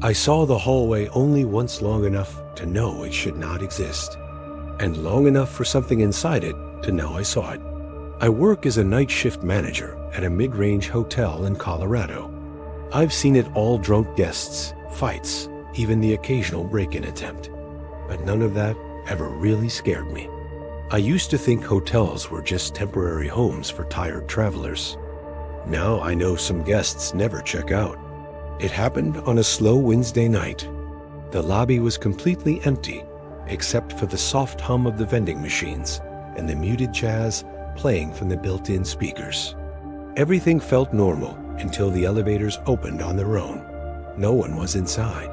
I saw the hallway only once long enough to know it should not exist, and long enough for something inside it to know I saw it. I work as a night shift manager at a mid-range hotel in Colorado. I've seen it all: drunk guests, fights, even the occasional break-in attempt. But none of that ever really scared me. I used to think hotels were just temporary homes for tired travelers. Now I know some guests never check out. It happened on a slow Wednesday night. The lobby was completely empty, except for the soft hum of the vending machines and the muted jazz playing from the built-in speakers. Everything felt normal until the elevators opened on their own. No one was inside.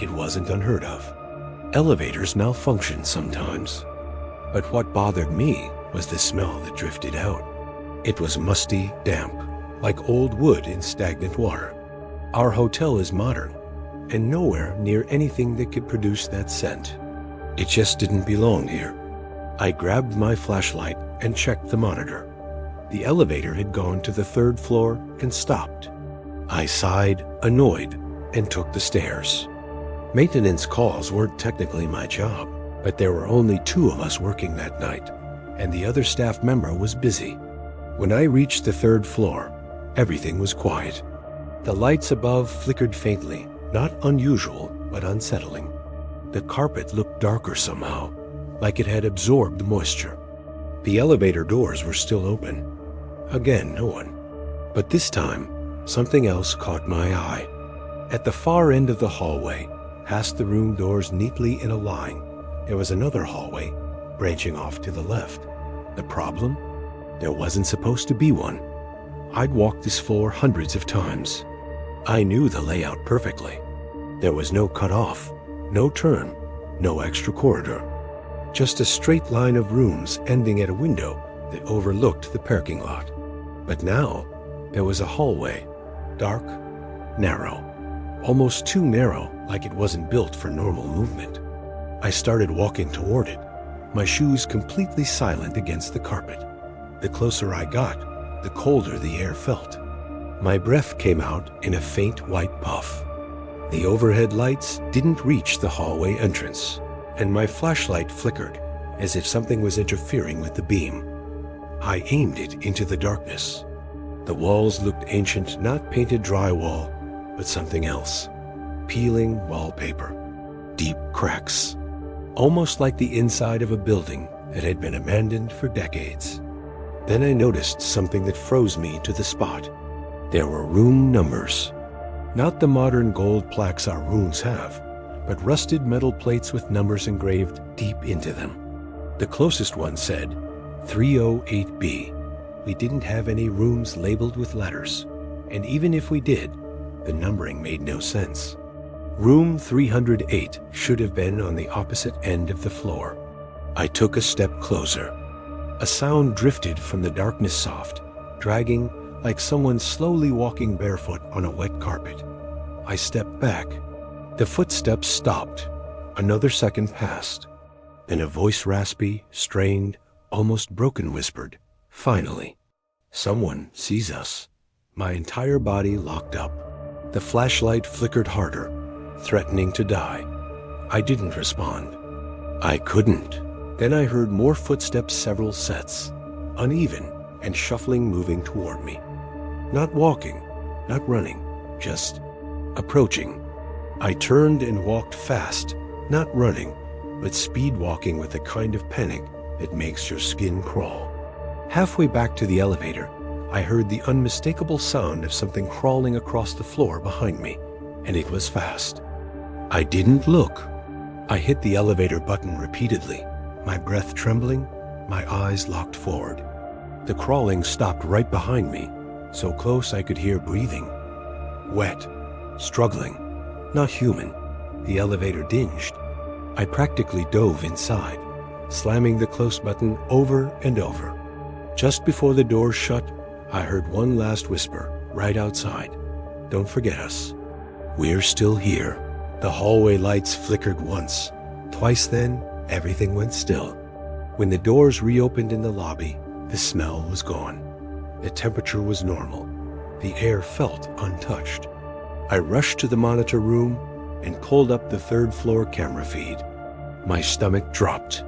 It wasn't unheard of. Elevators malfunction sometimes. But what bothered me was the smell that drifted out. It was musty, damp, like old wood in stagnant water. Our hotel is modern, and nowhere near anything that could produce that scent. It just didn't belong here. I grabbed my flashlight and checked the monitor. The elevator had gone to the 3rd floor and stopped. I sighed, annoyed, and took the stairs. Maintenance calls weren't technically my job, but there were only 2 of us working that night, and the other staff member was busy. When I reached the 3rd floor, everything was quiet. The lights above flickered faintly, not unusual, but unsettling. The carpet looked darker somehow, like it had absorbed moisture. The elevator doors were still open. Again, no one. But this time, something else caught my eye. At the far end of the hallway, past the room doors neatly in a line, there was another hallway, branching off to the left. The problem? There wasn't supposed to be one. I'd walked this floor hundreds of times. I knew the layout perfectly. There was no cutoff, no turn, no extra corridor. Just a straight line of rooms ending at a window that overlooked the parking lot. But now, there was a hallway, dark, narrow, almost too narrow, like it wasn't built for normal movement. I started walking toward it, my shoes completely silent against the carpet. The closer I got, the colder the air felt. My breath came out in a faint white puff. The overhead lights didn't reach the hallway entrance, and my flashlight flickered as if something was interfering with the beam. I aimed it into the darkness. The walls looked ancient, not painted drywall, but something else. Peeling wallpaper. Deep cracks. Almost like the inside of a building that had been abandoned for decades. Then I noticed something that froze me to the spot. There were room numbers. Not the modern gold plaques our rooms have, but rusted metal plates with numbers engraved deep into them. The closest one said 308B. We didn't have any rooms labeled with letters, and even if we did, the numbering made no sense. Room 308 should have been on the opposite end of the floor. I took a step closer. A sound drifted from the darkness soft, dragging like someone slowly walking barefoot on a wet carpet. I stepped back. The footsteps stopped. Another second passed. Then a voice, raspy, strained, almost broken, whispered, "Finally, someone sees us." My entire body locked up. The flashlight flickered harder, threatening to die. I didn't respond. I couldn't. Then I heard more footsteps, several sets, uneven and shuffling, moving toward me. Not walking, not running, just approaching. I turned and walked fast, not running, but speed walking with the kind of panic that makes your skin crawl. Halfway back to the elevator, I heard the unmistakable sound of something crawling across the floor behind me, and it was fast. I didn't look. I hit the elevator button repeatedly, my breath trembling, my eyes locked forward. The crawling stopped right behind me, so close I could hear breathing. Wet, struggling, not human. The elevator dinged. I practically dove inside, slamming the close button over and over. Just before the door shut, I heard one last whisper right outside. "Don't forget us. We're still here." The hallway lights flickered once. Twice then, everything went still. When the doors reopened in the lobby, the smell was gone. The temperature was normal. The air felt untouched. I rushed to the monitor room, and called up the third-floor camera feed. My stomach dropped.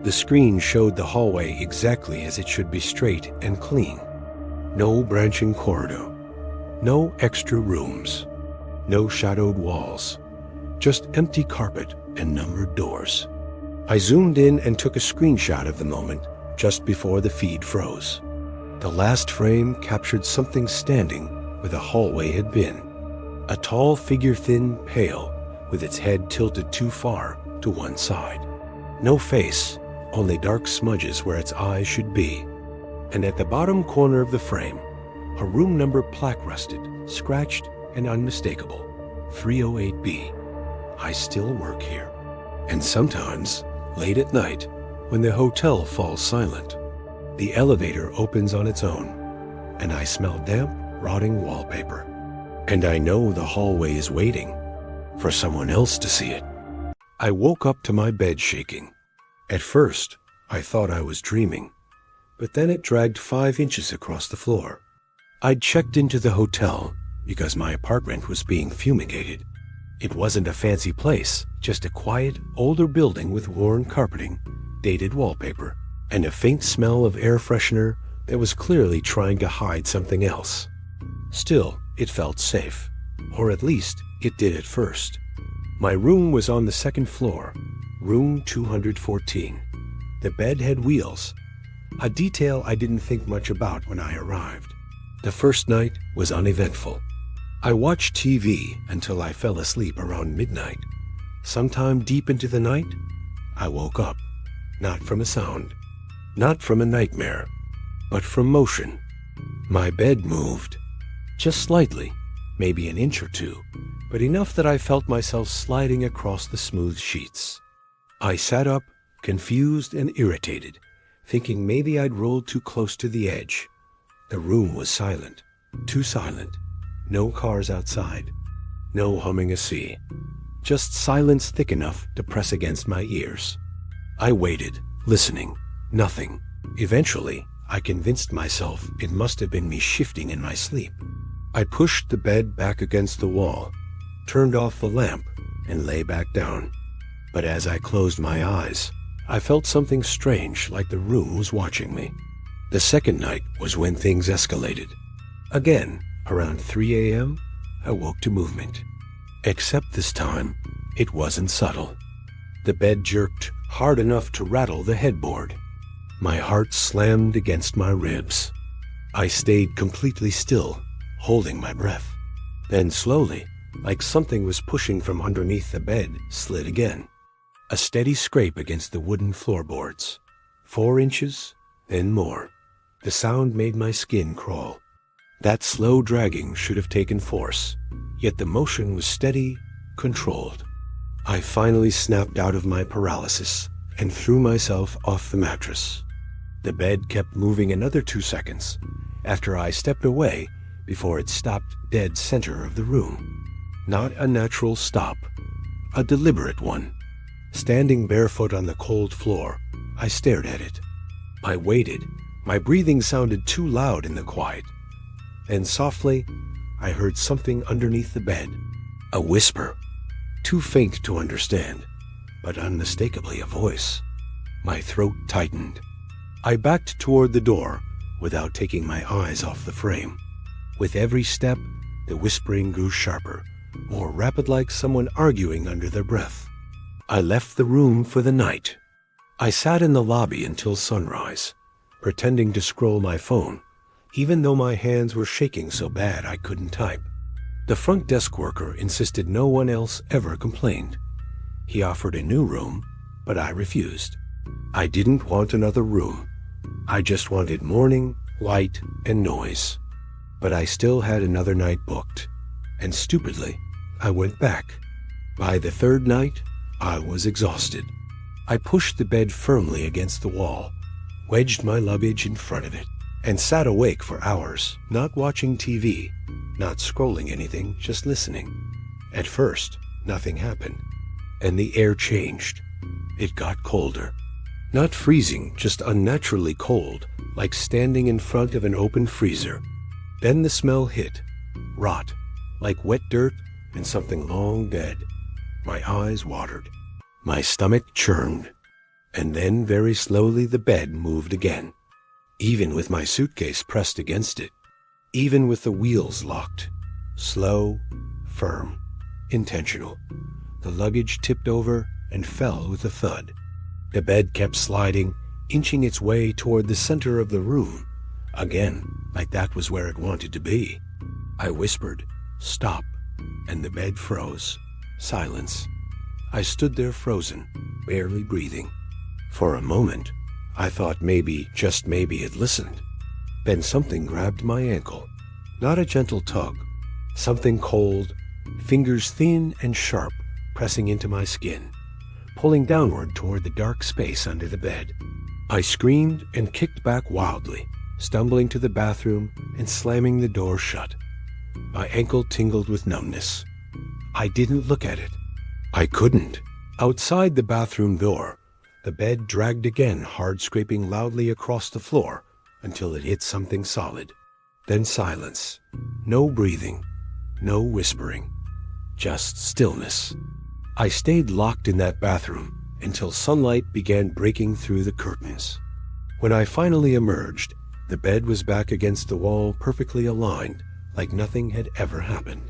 The screen showed the hallway exactly as it should be, straight and clean. No branching corridor. No extra rooms. No shadowed walls. Just empty carpet and numbered doors. I zoomed in and took a screenshot of the moment just before the feed froze. The last frame captured something standing where the hallway had been. A tall figure, thin, pale, with its head tilted too far to one side. No face, only dark smudges where its eyes should be. And at the bottom corner of the frame, a room number plaque rusted, scratched and unmistakable. 308B. I still work here. And sometimes, late at night, when the hotel falls silent, the elevator opens on its own, and I smell damp, rotting wallpaper. And I know the hallway is waiting for someone else to see it. I woke up to my bed shaking. At first, I thought I was dreaming, but then it dragged 5 inches across the floor. I'd checked into the hotel because my apartment was being fumigated. It wasn't a fancy place, just a quiet, older building with worn carpeting, dated wallpaper, and a faint smell of air freshener that was clearly trying to hide something else. Still, it felt safe, or at least it did at first. My room was on the second floor, room 214. The bed had wheels, a detail I didn't think much about when I arrived. The first night was uneventful. I watched TV until I fell asleep around midnight. Sometime deep into the night, I woke up, not from a sound, not from a nightmare, but from motion. My bed moved, just slightly, maybe an inch or two, but enough that I felt myself sliding across the smooth sheets. I sat up, confused and irritated, thinking maybe I'd rolled too close to the edge. The room was silent, too silent. No cars outside, no humming a sea, just silence thick enough to press against my ears. I waited, listening, nothing. Eventually, I convinced myself it must have been me shifting in my sleep. I pushed the bed back against the wall, turned off the lamp, and lay back down. But as I closed my eyes, I felt something strange, like the room was watching me. The second night was when things escalated. Again, around 3 a.m., I woke to movement. Except this time, it wasn't subtle. The bed jerked hard enough to rattle the headboard. My heart slammed against my ribs. I stayed completely still, holding my breath. Then slowly, like something was pushing from underneath the bed, slid again. A steady scrape against the wooden floorboards. 4 inches, then more. The sound made my skin crawl. That slow dragging should have taken force, yet the motion was steady, controlled. I finally snapped out of my paralysis and threw myself off the mattress. The bed kept moving another 2 seconds after I stepped away before it stopped dead center of the room. Not a natural stop, a deliberate one. Standing barefoot on the cold floor, I stared at it. I waited. My breathing sounded too loud in the quiet. Then softly, I heard something underneath the bed. A whisper, too faint to understand, but unmistakably a voice. My throat tightened. I backed toward the door without taking my eyes off the frame. With every step, the whispering grew sharper, more rapid, like someone arguing under their breath. I left the room for the night. I sat in the lobby until sunrise, pretending to scroll my phone, even though my hands were shaking so bad I couldn't type. The front desk worker insisted no one else ever complained. He offered a new room, but I refused. I didn't want another room. I just wanted morning, light, and noise. But I still had another night booked, and stupidly, I went back. By the third night, I was exhausted. I pushed the bed firmly against the wall, wedged my luggage in front of it, and sat awake for hours, not watching TV, not scrolling anything, just listening. At first, nothing happened, and the air changed. It got colder. Not freezing, just unnaturally cold, like standing in front of an open freezer. Then the smell hit. Rot, like wet dirt and something long dead. My eyes watered. My stomach churned. And then very slowly the bed moved again. Even with my suitcase pressed against it. Even with the wheels locked. Slow, firm, intentional. The luggage tipped over and fell with a thud. The bed kept sliding, inching its way toward the center of the room. Again, like that was where it wanted to be. I whispered, "Stop," and the bed froze. Silence. I stood there frozen, barely breathing. For a moment, I thought maybe, just maybe, it listened. Then something grabbed my ankle. Not a gentle tug. Something cold, fingers thin and sharp, pressing into my skin, pulling downward toward the dark space under the bed. I screamed and kicked back wildly, stumbling to the bathroom and slamming the door shut. My ankle tingled with numbness. I didn't look at it. I couldn't. Outside the bathroom door, the bed dragged again, hard scraping loudly across the floor until it hit something solid. Then silence. No breathing. No whispering. Just stillness. I stayed locked in that bathroom until sunlight began breaking through the curtains. When I finally emerged, the bed was back against the wall, perfectly aligned, like nothing had ever happened.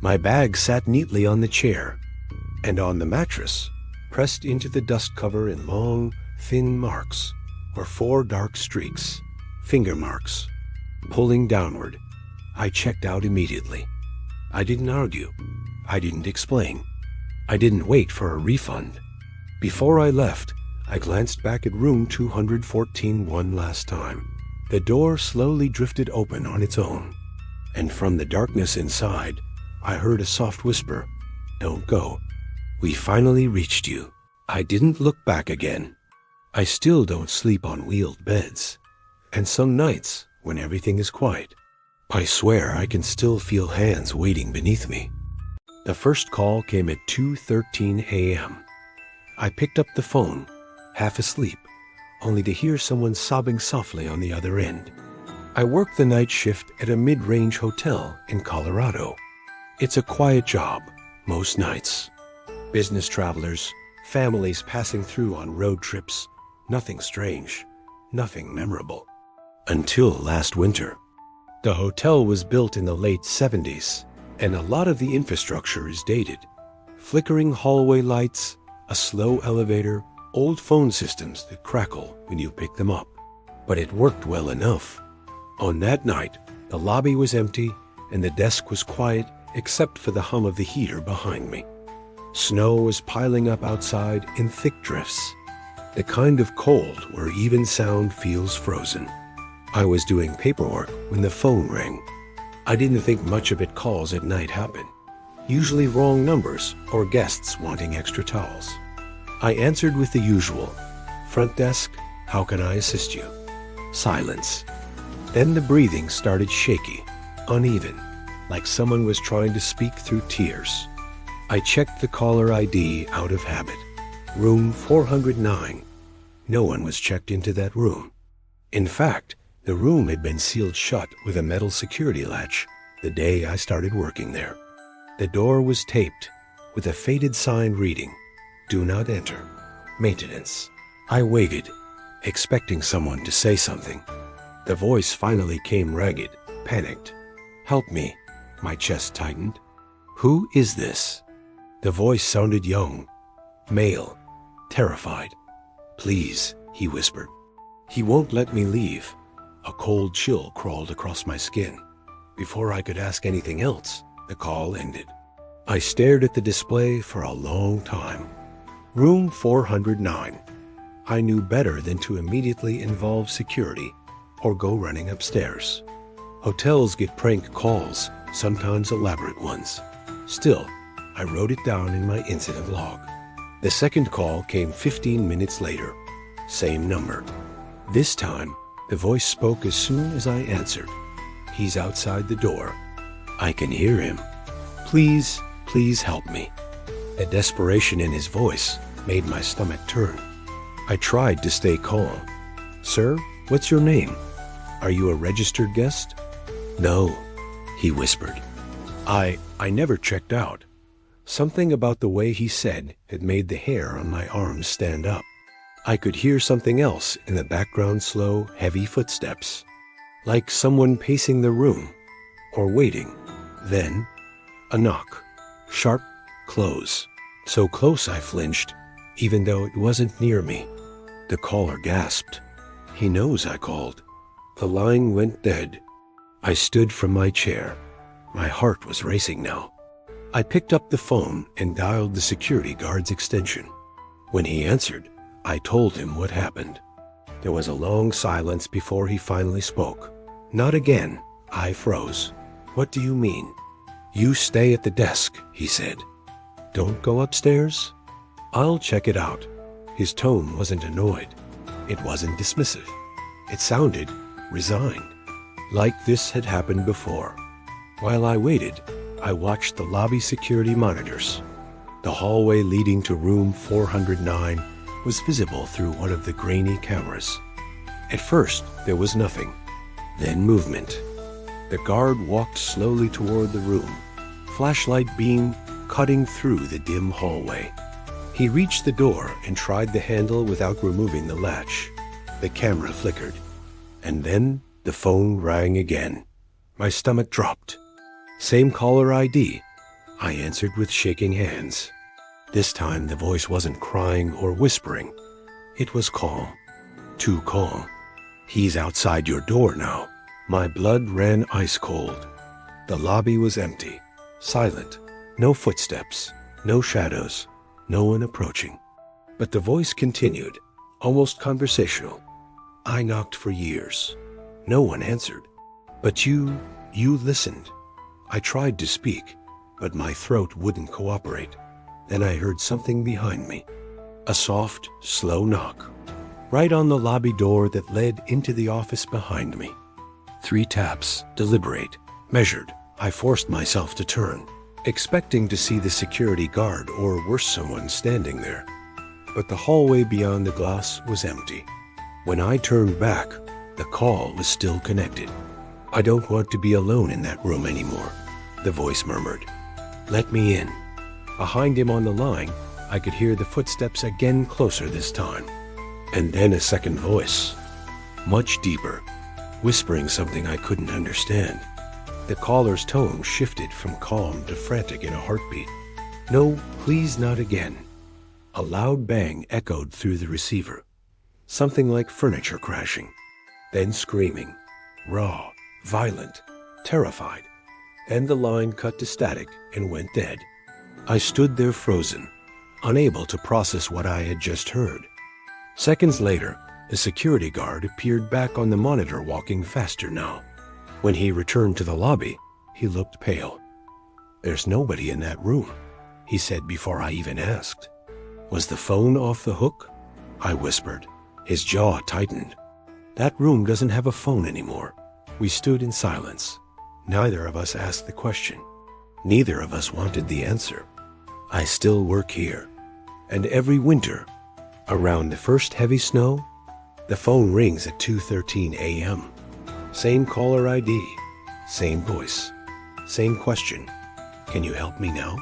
My bag sat neatly on the chair, and on the mattress, pressed into the dust cover in long, thin marks, were 4 dark streaks, finger marks, pulling downward. I checked out immediately. I didn't argue. I didn't explain. I didn't wait for a refund. Before I left, I glanced back at room 214 one last time. The door slowly drifted open on its own, and from the darkness inside, I heard a soft whisper, "Don't go. We finally reached you." I didn't look back again. I still don't sleep on wheeled beds, and some nights, when everything is quiet, I swear I can still feel hands waiting beneath me. The first call came at 2:13 a.m. I picked up the phone, half asleep, only to hear someone sobbing softly on the other end. I work the night shift at a mid-range hotel in Colorado. It's a quiet job, most nights. Business travelers, families passing through on road trips, nothing strange, nothing memorable. Until last winter. The hotel was built in the late 70s, and a lot of the infrastructure is dated. Flickering hallway lights, a slow elevator, old phone systems that crackle when you pick them up. But it worked well enough. On that night, the lobby was empty and the desk was quiet except for the hum of the heater behind me. Snow was piling up outside in thick drifts, the kind of cold where even sound feels frozen. I was doing paperwork when the phone rang. I didn't think much of it. Calls at night happen. Usually wrong numbers or guests wanting extra towels. I answered with the usual, "Front desk, how can I assist you?" Silence. Then the breathing started shaky, uneven, like someone was trying to speak through tears. I checked the caller ID out of habit. Room 409. No one was checked into that room. In fact, the room had been sealed shut with a metal security latch the day I started working there. The door was taped with a faded sign reading, "Do not enter. Maintenance." I waited, expecting someone to say something. The voice finally came ragged, panicked. "Help me." My chest tightened. "Who is this?" The voice sounded young, male, terrified. "Please," he whispered. "He won't let me leave." A cold chill crawled across my skin. Before I could ask anything else, the call ended. I stared at the display for a long time. Room 409. I knew better than to immediately involve security or go running upstairs. Hotels get prank calls, sometimes elaborate ones. Still, I wrote it down in my incident log. The second call came 15 minutes later. Same number. This time, the voice spoke as soon as I answered. "He's outside the door. I can hear him. Please, please help me." The desperation in his voice made my stomach turn. I tried to stay calm. "Sir, what's your name? Are you a registered guest?" "No," he whispered. I never checked out. Something about the way he said had made the hair on my arms stand up. I could hear something else in the background, slow, heavy footsteps, like someone pacing the room or waiting. Then, a knock. Sharp, close. So close I flinched, even though it wasn't near me. The caller gasped. He knows I called. The line went dead. I stood from my chair. My heart was racing now. I picked up the phone and dialed the security guard's extension. When he answered, I told him what happened. There was a long silence before he finally spoke. Not again. I froze. What do you mean? You stay at the desk, he said. Don't go upstairs? I'll check it out. His tone wasn't annoyed. It wasn't dismissive. It sounded resigned, like this had happened before. While I waited, I watched the lobby security monitors. The hallway leading to room 409 was visible through one of the grainy cameras. At first, there was nothing. Then movement. The guard walked slowly toward the room, flashlight beam cutting through the dim hallway. He reached the door and tried the handle without removing the latch. The camera flickered. And then the phone rang again. My stomach dropped. Same caller ID. I answered with shaking hands. This time the voice wasn't crying or whispering. It was calm. Too calm. He's outside your door now. My blood ran ice cold. The lobby was empty. Silent. No footsteps. No shadows. No one approaching. But the voice continued, almost conversational. I knocked for years. No one answered. But you listened. I tried to speak, but my throat wouldn't cooperate. Then I heard something behind me. A soft, slow knock. Right on the lobby door that led into the office behind me. 3 taps, deliberate, measured. I forced myself to turn, expecting to see the security guard or worse, someone standing there. But the hallway beyond the glass was empty. When I turned back, the call was still connected. I don't want to be alone in that room anymore, the voice murmured. Let me in. Behind him on the line, I could hear the footsteps again, closer this time. And then a second voice, much deeper, whispering something I couldn't understand. The caller's tone shifted from calm to frantic in a heartbeat. No, please, not again. A loud bang echoed through the receiver. Something like furniture crashing. Then screaming. Raw, violent, terrified. Then the line cut to static and went dead. I stood there frozen, unable to process what I had just heard. Seconds later, the security guard appeared back on the monitor, walking faster now. When he returned to the lobby, he looked pale. There's nobody in that room, he said before I even asked. Was the phone off the hook? I whispered. His jaw tightened. That room doesn't have a phone anymore. We stood in silence. Neither of us asked the question. Neither of us wanted the answer. I still work here. And every winter, around the first heavy snow, the phone rings at 2:13 a.m. Same caller ID, same voice, same question. Can you help me now?